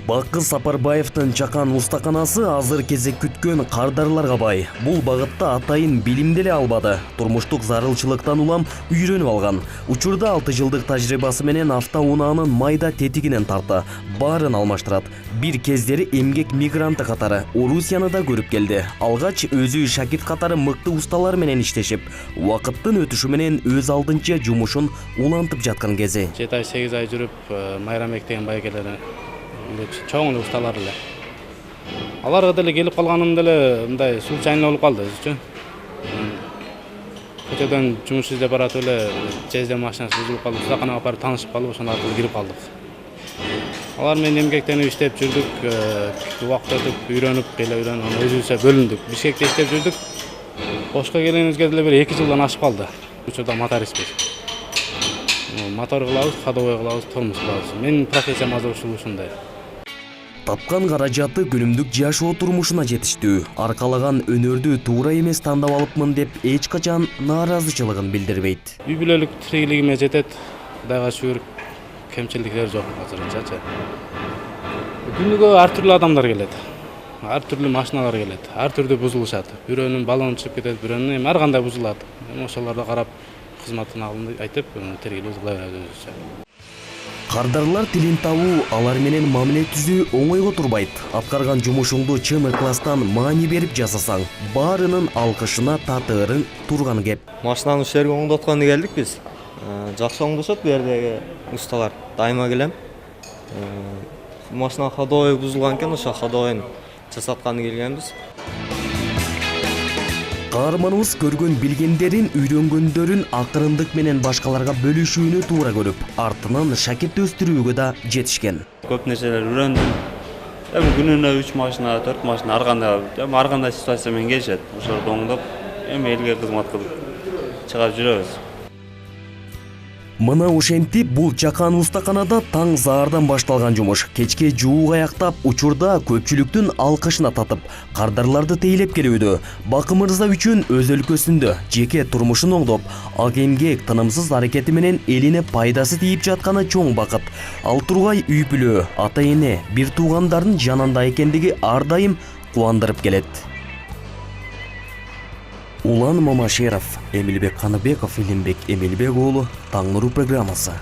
Бакы Сапарбаевдин Чакан устаканасы азыр кезек күткөн кардарларга бай. Бул багытта атайын билим деле албады. Турмуштук зарылчылыктан улам үйрөнүп алган. Учурда 6 жылдык тажрыйбасы менен автоунаанын майда тетигинен тарта, баарын алмаштырат. Бир кездери эмгек мигранты катары Орусияны да көрүп келди. Алгач өзү шакирт катары мыкты усталар менен иштешип, убакыттын өтүшү менен өз алдынча жумушун улантып жаткан кези. 7-8 ай жүрүп, Майрамбек деген байкелер чоң эле усталар эле. Аларга деле келип калганым деле мындай случайно болуп калды өзүчө. Көчөдөн жумуш издеп баратып эле жезден машинасы бузулуп калды. Устаканага барып таанышып калып, ошондон аркылуу кирип калдык. Алар менен эмгектенип иштеп жүрдүк, убакыт өтүп, үйрөнүп, анан өзүбүзчө бөлүндүк. Бишкекте иштеп жүрдүк. Ошко келгенибизге деле бир 2 жылдан ашып калды. Учурда мотористпиз. Мотор кылабыз, ходовой кылабыз, тормуз кылабыз. Менин профессиям азыр ушундай. Тапкан каражаты күнүмдүк жашоо турмушуна жетиштүү. Аркалаган өнөрдү туура эмес тандап алыпмын деп эч качан нааразычылыгын билдирбейт. Үй бүлөлүк тиригилигиме жетет. Кудайга шүгүр, кемчиликтер жок азырынчачы. Күнүгө ар түрлүү адамдар келет. Ар түрлүү машиналар келет. Ар түрдүү бузулушат. Бирөөнүн баллону чыгып кетет, бирөөнүн ар кандай бузулат. Ошолорду карап, кызматтын алдында айтып, тергелүү кыла беребиз өзүбүзчө. Кардарлар тилин табуу, алар менен мамиле түзүү оңойго турбайт. Аткарган жумушуңду чын ыкластан маани берип жасасаң, баарынын алкышына татыырың турган кеп. Машинаны ушул жерге оңдотконду келдик биз. Жакшы оңдошот бу жердеги усталар. Дайыма келем. Машина ходовой бузулган экен, ошо ходовойн жасатканы келгенбиз. Каарманыбыз көргөн билгендерин, үйрөнгөндөрүн акырындык менен башкаларга бөлүшүүнү туура көрүп, артынан шакирт өстүрүүгө да жетишкен. Көп нерселер үйрөндүм. Күнүнө 3 машина, 4 машина ар кандай ситуация менен келишет. Ошолорду оңдоп, элге кызмат кылып чыгап жүрөбүз. Мына ошентип бул Чакан устаканада таң заардан башталган жумуш кечке жууг аяктап, учурда көпчүлүктүн алкышына татып, кардарларды тейлеп келүүдө. Бакы мырза үчүн өз өлкөсүндө жеке турмушун оңдоп, ак эмгек тынымсыз аракети менен элине пайдасы тийип жатканы чоң бакыт. Ал тургай үй бүлө, ата эне, бир туугандардын жанында экендиги ар дайым кубандырып келет. Улан Мамашеров, Эмилбек Каныбеков, Илимбек Эмилбек уулу, Таң нуру программасы.